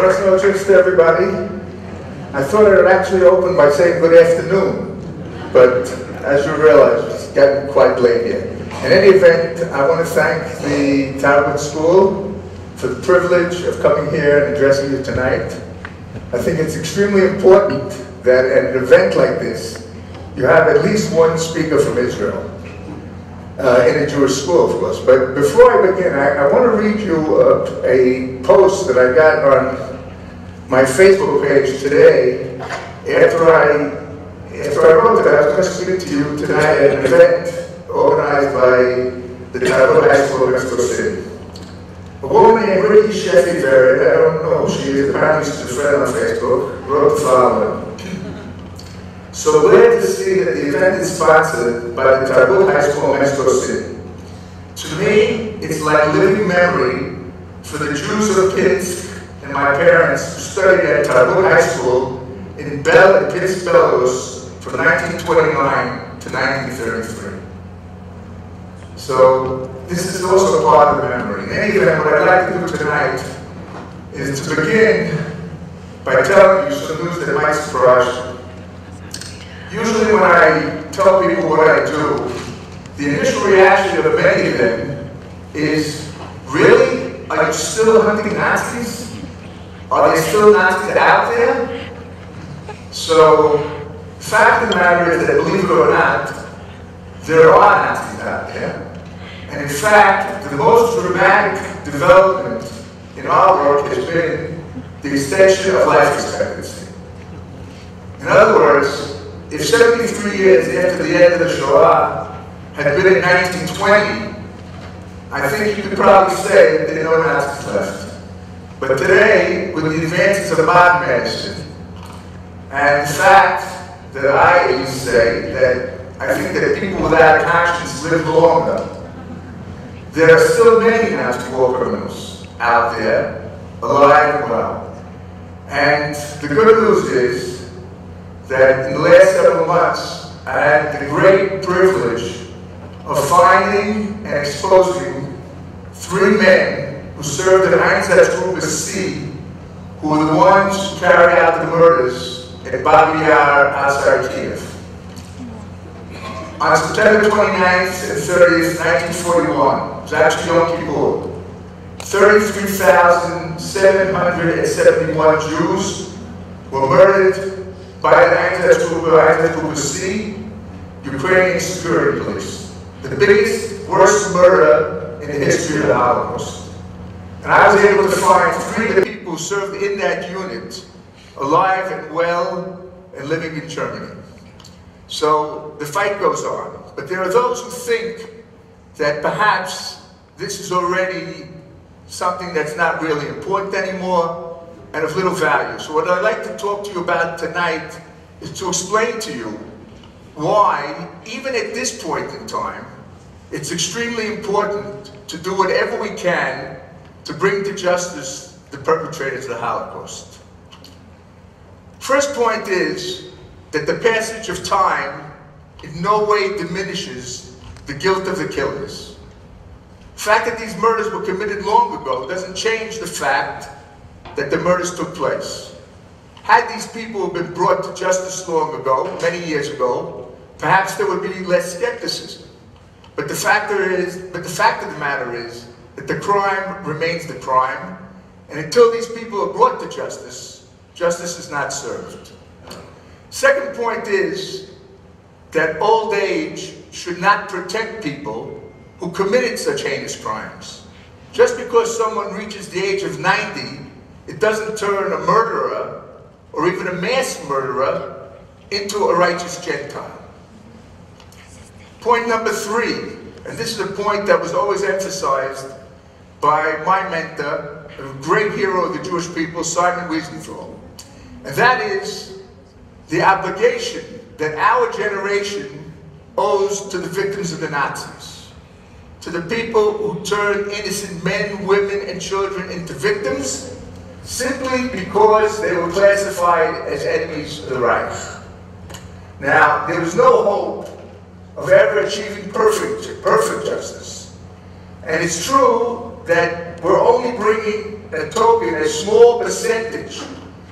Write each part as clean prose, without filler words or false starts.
Buenas noches to everybody. I thought I would actually open by saying good afternoon, but as you realize, it's getting quite late here. In any event, I want to thank the Tarbut School for the privilege of coming here and addressing you tonight. I think it's extremely important that at an event like this, you have at least one speaker from Israel, in a Jewish school, of course. But before I begin, I want to read you a post that I got on my Facebook page today after I wrote that I was going to speak to you tonight at an event organized by the Tarbut High School of Conversacin. A woman named Ricky Sheffy Barrett, I don't know who she is, apparently she's a friend on Facebook, wrote the following. So glad to see that the event is sponsored by the Tarbut High School of Conversacin. To me, it's like living memory for the Jews of Pittsburgh and my parents who studied at Tarbut High School in Pittsburgh, Belarus from 1929 to 1933. So this is also part of the memory. In any event, what I'd like to do tonight is to begin by telling you some news that might surprise you. Usually when I tell people what I do, the initial reaction of many of them is, really? Are you still hunting Nazis? Are there still Nazis out there? So, the fact of the matter is that, believe it or not, there are Nazis out there. And in fact, the most dramatic development in our work has been the extension of life expectancy. In other words, if 73 years after the end of the Shoah had been in 1920, I think you could probably say that there are no Nazis left. But today, with the advances of modern medicine, and the fact that I even say that I think that people without a conscience live longer, there are still many Nazi war criminals out there, alive and well. And the good news is that in the last several months, I had the great privilege of finding and exposing 3 men who served in Introduccin C, who were the ones who carried out the murders at Babi Yar outside Kiev. On September 29th and 30th, 1941, it was actually Yom Kippur, 33,771 Jews were murdered by the Introduccin C, Ukrainian security police. The biggest, worst murder in the history of the Holocaust. And I was able to find 3 of the people who served in that unit alive and well and living in Germany. So the fight goes on. But there are those who think that perhaps this is already something that's not really important anymore and of little value. So what I'd like to talk to you about tonight is to explain to you why, even at this point in time, it's extremely important to do whatever we can to bring to justice the perpetrators of the Holocaust. First point is that the passage of time in no way diminishes the guilt of the killers. The fact that these murders were committed long ago doesn't change the fact that the murders took place. Had these people been brought to justice long ago, many years ago, perhaps there would be less skepticism. But the fact of the matter is that the crime remains the crime, and until these people are brought to justice, justice is not served. Second point is that old age should not protect people who committed such heinous crimes. Just because someone reaches the age of 90, it doesn't turn a murderer, or even a mass murderer, into a righteous Gentile. Point number 3, and this is a point that was always emphasized by my mentor, a great hero of the Jewish people, Simon Wiesenthal, and that is the obligation that our generation owes to the victims of the Nazis, to the people who turned innocent men, women, and children into victims simply because they were classified as enemies of the Reich. Now, there was no hope of ever achieving perfect justice. And it's true that we're only bringing a token, a small percentage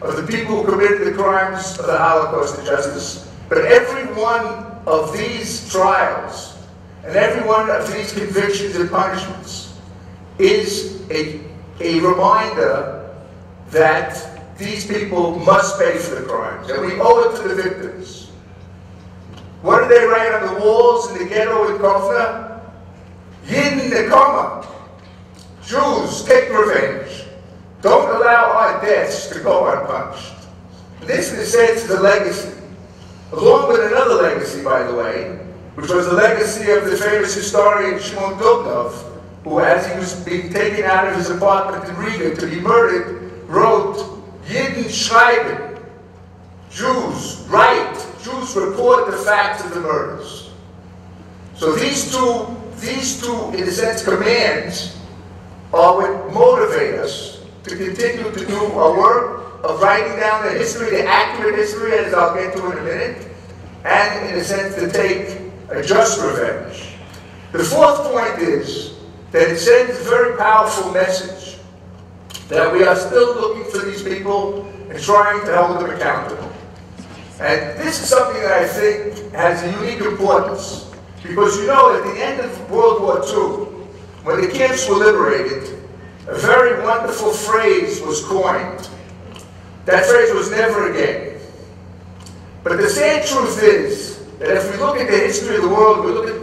of the people who committed the crimes of the Holocaust and justice. But every one of these trials and every one of these convictions and punishments is a reminder that these people must pay for the crimes, and we owe it to the victims. What did they write on the walls in the ghetto in Kovna? Yidden nekoma. Jews, take revenge. Don't allow our deaths to go unpunished. This, in a sense, is a legacy, along with another legacy, by the way, which was the legacy of the famous historian Shimon Dubnov, who, as he was being taken out of his apartment in Riga to be murdered, wrote, Yidden schreiben, Jews write, Jews report the facts of the murders. So these two, in a sense, commands are what motivate us to continue to do our work of writing down the history, the accurate history, as I'll get to in a minute, and, in a sense, to take a just revenge. The fourth point is that it sends a very powerful message that we are still looking for these people and trying to hold them accountable. And this is something that I think has a unique importance, because you know, at the end of World War II, when the camps were liberated, a very wonderful phrase was coined. That phrase was never again. But the sad truth is that if we look at the history of the world, we look at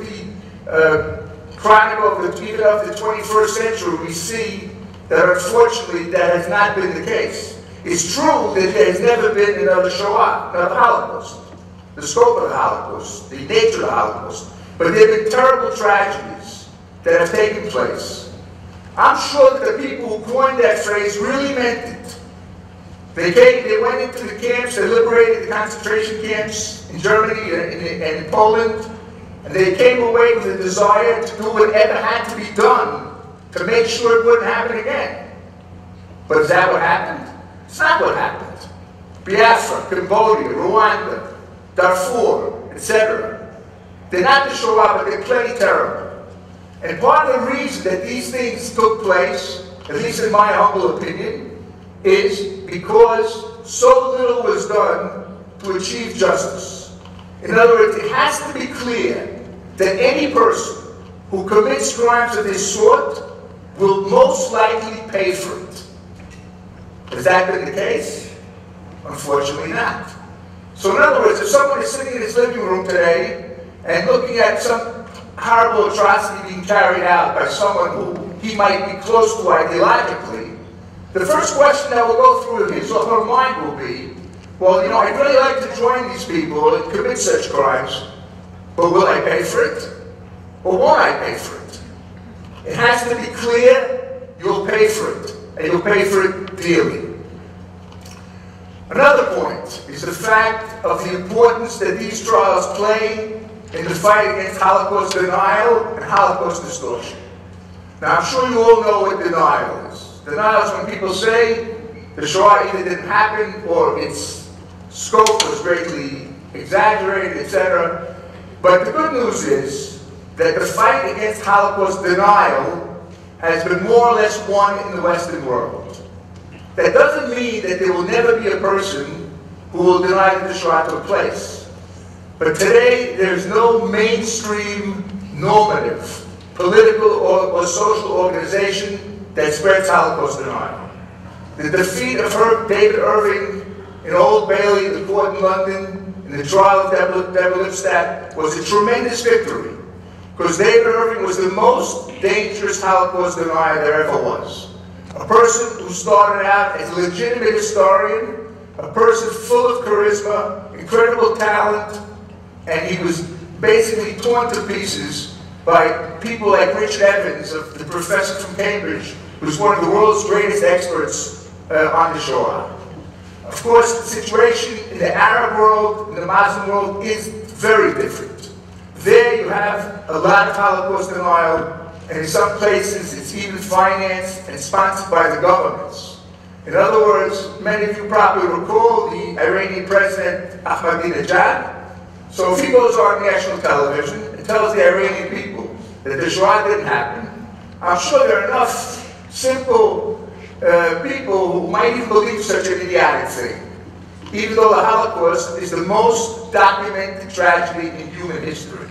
the chronicle of even of the 21st century, we see that unfortunately that has not been the case. It's true that there has never been another Shoah, another Holocaust, the scope of the Holocaust, the nature of the Holocaust, but there have been terrible tragedies that have taken place. I'm sure that the people who coined that phrase really meant it. They went into the camps, they liberated the concentration camps in Germany and in Poland, and they came away with a desire to do whatever had to be done to make sure it wouldn't happen again. But is that what happened? It's not what happened. Biafra, Cambodia, Rwanda, Darfur, etc. They're not the Shoah, but they're plenty terrible. And part of the reason that these things took place, at least in my humble opinion, is because so little was done to achieve justice. In other words, it has to be clear that any person who commits crimes of this sort will most likely pay for it. Has that been the case? Unfortunately not. So in other words, if someone is sitting in his living room today and looking at some horrible atrocity being carried out by someone who he might be close to ideologically, the first question that will go through his or her mind will be, well, you know, I'd really like to join these people and commit such crimes, but will I pay for it? Or won't I pay for it? It has to be clear you'll pay for it, and you'll pay for it dearly. Another point is the fact of the importance that these trials play in the fight against Holocaust denial and Holocaust distortion. Now, I'm sure you all know what denial is. Denial is when people say the Shoah either didn't happen or its scope was greatly exaggerated, etc. But the good news is that the fight against Holocaust denial has been more or less won in the Western world. That doesn't mean that there will never be a person who will deny that the Shoah took place. But today, there's no mainstream normative political or social organization that spreads Holocaust denial. The defeat of David Irving in Old Bailey, the court in London, in the trial of Deborah Lipstadt was a tremendous victory, because David Irving was the most dangerous Holocaust denier there ever was. A person who started out as a legitimate historian, a person full of charisma, incredible talent, and he was basically torn to pieces by people like Richard Evans, the professor from Cambridge, who's one of the world's greatest experts on the Shoah. Of course, the situation in the Arab world, in the Muslim world, is very different. There you have a lot of Holocaust denial, and in some places it's even financed and sponsored by the governments. In other words, many of you probably recall the Iranian president Ahmadinejad. So if he goes on national television and tells the Iranian people that the Shoah didn't happen, I'm sure there are enough simple people who might even believe such an idiotic thing, even though the Holocaust is the most documented tragedy in human history.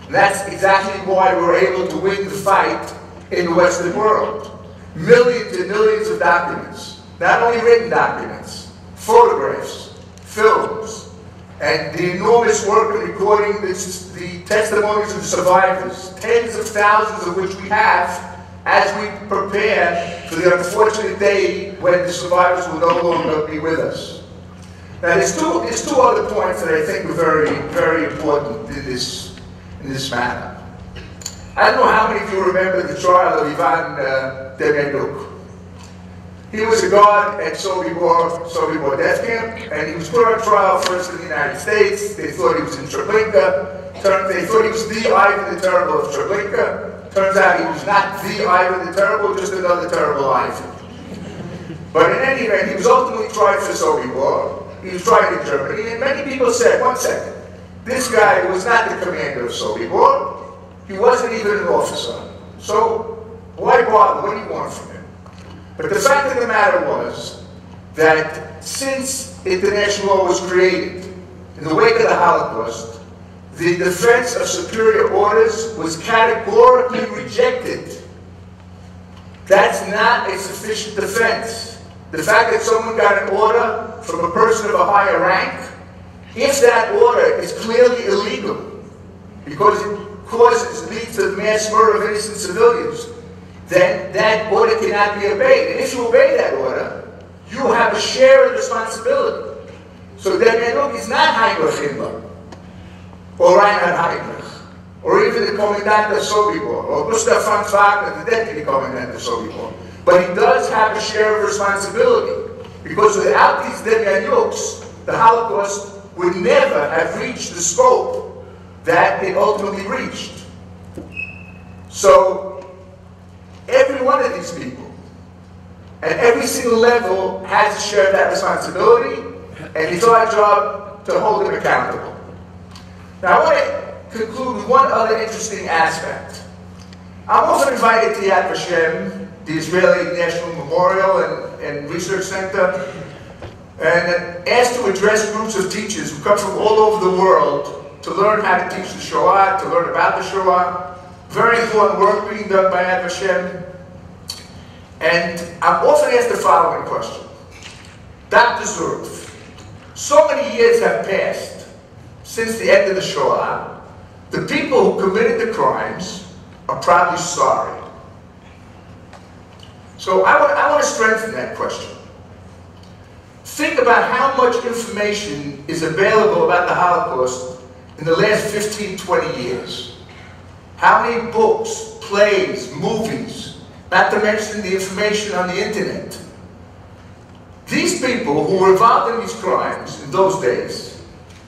And that's exactly why we were able to win the fight in the Western world. Millions and millions of documents, not only written documents, photographs, films, and the enormous work in recording the testimonies of the survivors, tens of thousands of which we have as we prepare for the unfortunate day when the survivors will no longer be with us. Now, there's two other points that I think are very, very important in this matter. I don't know how many of you remember the trial of Ivan Demjanjuk. He was a guard at Sobibor death camp, and he was put on trial first in the United States. They thought he was in Treblinka. They thought he was the Ivan the Terrible of Treblinka. Turns out he was not the Ivan the Terrible, just another terrible Ivan. But in any event, he was ultimately tried for Sobibor. He was tried in Germany, and many people said, one second, this guy was not the commander of Sobibor. He wasn't even an officer. So why bother? What do you want from him? But the fact of the matter was that since international law was created in the wake of the Holocaust, the defense of superior orders was categorically rejected. That's not a sufficient defense. The fact that someone got an order from a person of a higher rank, if that order is clearly illegal, because it leads to the mass murder of innocent civilians, then that order cannot be obeyed. And if you obey that order, you have a share of responsibility. So Demjanjuk is not Heinrich Himmler, or Reinhard Heydrich, or even the Commandant of Sobibor, or Gustav von Wagner, the Deputy Commandant of Sobibor. But he does have a share of responsibility, because without these Demjanjuks, the Holocaust would never have reached the scope that it ultimately reached. So every one of these people, at every single level, has to share that responsibility, and it's our job to hold them accountable. Now, I want to conclude with one other interesting aspect. I'm often invited to Yad Vashem, the Israeli National Memorial and Research Center, and asked to address groups of teachers who come from all over the world to learn how to teach the Shoah, to learn about the Shoah. Very important work being done by Yad Vashem. And I'm often asked the following question. Dr. Zuroff, so many years have passed since the end of the Shoah. The people who committed the crimes are probably sorry. So I want to strengthen that question. Think about how much information is available about the Holocaust in the last 15, 20 years. How many books, plays, movies, not to mention the information on the internet. These people who were involved in these crimes in those days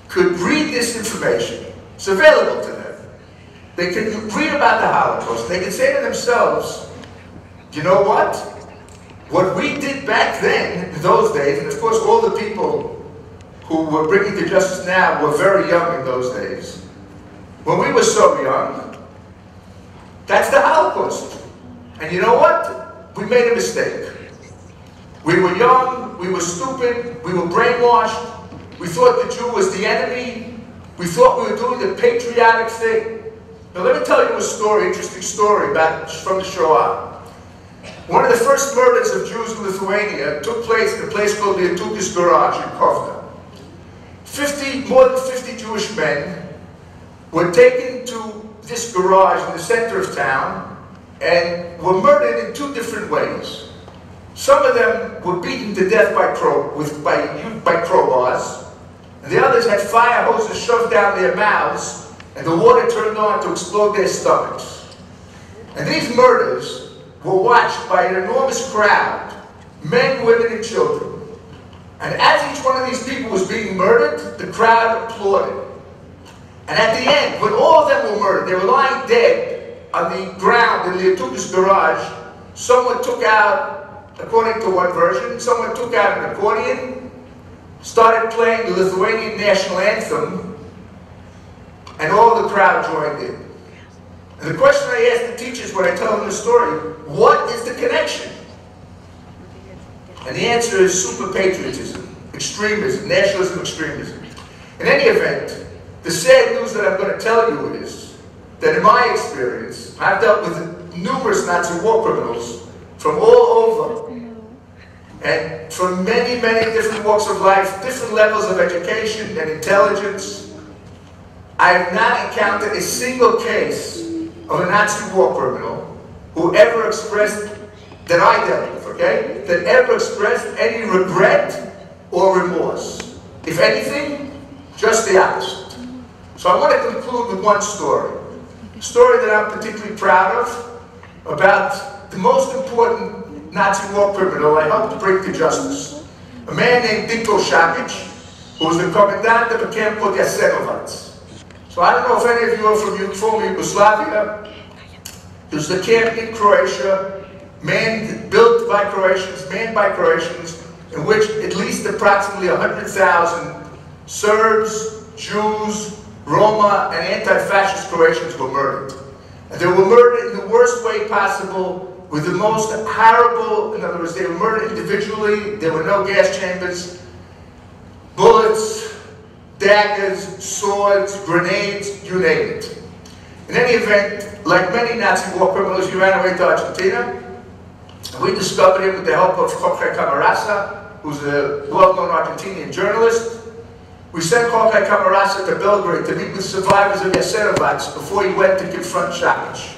could read this information. It's available to them. They can read about the Holocaust. They can say to themselves, you know what? What we did back then, in those days, and of course all the people who we're bringing to justice now were very young in those days. When we were so young, that's the Holocaust. And you know what? We made a mistake. We were young, we were stupid, we were brainwashed, we thought the Jew was the enemy, we thought we were doing the patriotic thing. Now let me tell you a story, interesting story from the Shoah. One of the first murders of Jews in Lithuania took place in a place called the Introduccin garage in Kovna. More than 50 Jewish men were taken to this garage in the center of town and were murdered in two different ways. Some of them were beaten to death by crowbars, and the others had fire hoses shoved down their mouths and the water turned on to explode their stomachs. And these murders were watched by an enormous crowd, men, women, and children. And as each one of these people was being murdered, the crowd applauded. And at the end, when all of them were murdered, they were lying dead on the ground in the Introduccin garage. Someone took out, according to one version, someone took out an accordion, started playing the Lithuanian national anthem, and all the crowd joined in. And the question I ask the teachers when I tell them the story, what is the connection? And the answer is super patriotism, extremism, nationalism, extremism. In any event, the sad news that I'm going to tell you is that in my experience, I've dealt with numerous Nazi war criminals from all over, and from many, many different walks of life, different levels of education and intelligence. I have not encountered a single case of a Nazi war criminal who ever expressed, that I dealt with, okay, that ever expressed any regret or remorse. If anything, just the opposite. So I want to conclude with one story. A story that I'm particularly proud of, about the most important Nazi war criminal I helped to bring to justice. A man named Dinko Shakic, who was the commandant of a camp called Jasenovac. So I don't know if any of you are from former Yugoslavia. It was the camp in Croatia, built by Croatians, manned by Croatians, in which at least approximately 100,000 Serbs, Jews, Roma, and anti-fascist Croatians were murdered. And they were murdered in the worst way possible, with the most horrible, in other words, they were murdered individually, there were no gas chambers, bullets, daggers, swords, grenades, you name it. In any event, like many Nazi war criminals, he ran away to Argentina. And we discovered him with the help of Jorge Camarasa, who's a well-known Argentinian journalist. We sent Jorge Camarasa to Belgrade to meet with survivors of Jasenovac before he went to confront Shakic.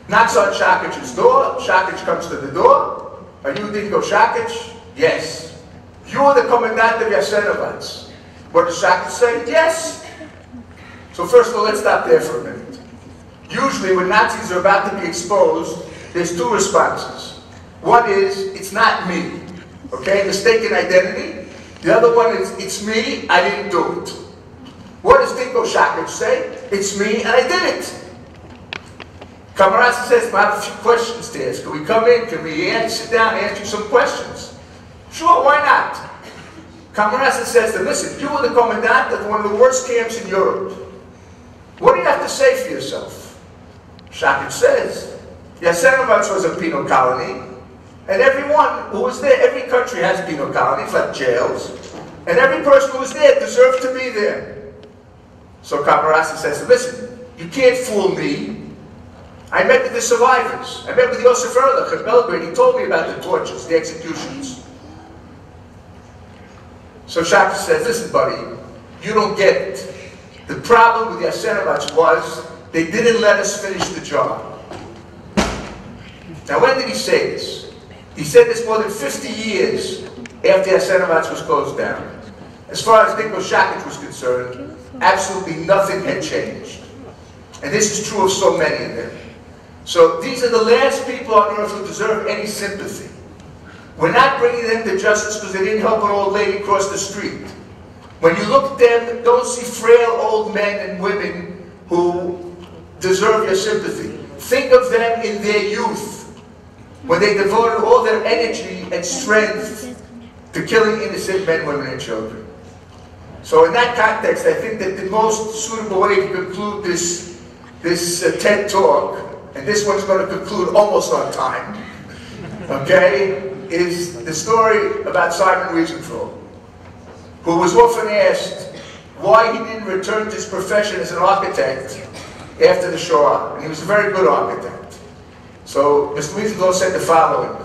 Knocks on Shakic's door. Shakic comes to the door. Are you Dinko Shakic? Yes. You are the commandant of Jasenovac. What does Shakic say? Yes. So first of all, let's stop there for a minute. Usually when Nazis are about to be exposed, there's two responses. One is, it's not me. Okay, mistaken identity. The other one is, it's me, I didn't do it. What does Dinko Shakic say? It's me and I did it. Camarasa says, I have a few questions to ask. Can we come in? Can we sit down and ask you some questions? Sure, why not? Camarasa says to him, listen, you were the commandant of one of the worst camps in Europe. What do you have to say for yourself? Shakic says, Jasenovac was a penal colony, and everyone who was there, every country has penal colonies, like jails, and every person who was there deserved to be there. So Camarasa says, listen, you can't fool me. I met with the survivors. I met with Josef Ehrlich at Belgrade. He told me about the tortures, the executions. So Shakic says, listen, buddy, you don't get it. The problem with Jasenovac was they didn't let us finish the job. Now, when did he say this? He said this more than 50 years after Jasenovac was closed down. As far as Dinko Shakic was concerned, absolutely nothing had changed. And this is true of so many of them. So these are the last people on earth who deserve any sympathy. We're not bringing them to justice because they didn't help an old lady cross the street. When you look at them, don't see frail old men and women who deserve your sympathy. Think of them in their youth, when they devoted all their energy and strength to killing innocent men, women, and children. So in that context, I think that the most suitable way to conclude this TED Talk, and this one's going to conclude almost on time, okay, is the story about Simon Wiesenthal, who was often asked why he didn't return to his profession as an architect after the Shoah, and he was a very good architect. So Mr. Wiesenthal said the following: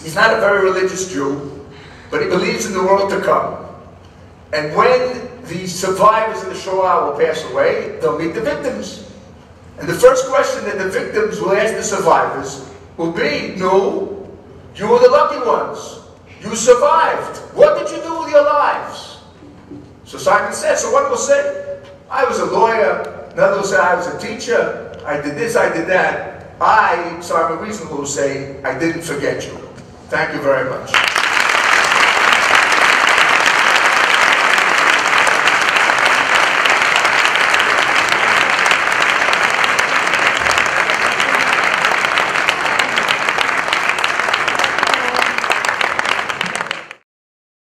he's not a very religious Jew, but he believes in the world to come. And when the survivors of the Shoah will pass away, they'll meet the victims. And the first question that the victims will ask the survivors will be, no, you were the lucky ones. You survived. What did you do with your lives? So Simon says, so one will say, I was a lawyer. Another will say, I was a teacher. I did this, I did that. I, Simon Wiesenthal, will say, I didn't forget you. Thank you very much.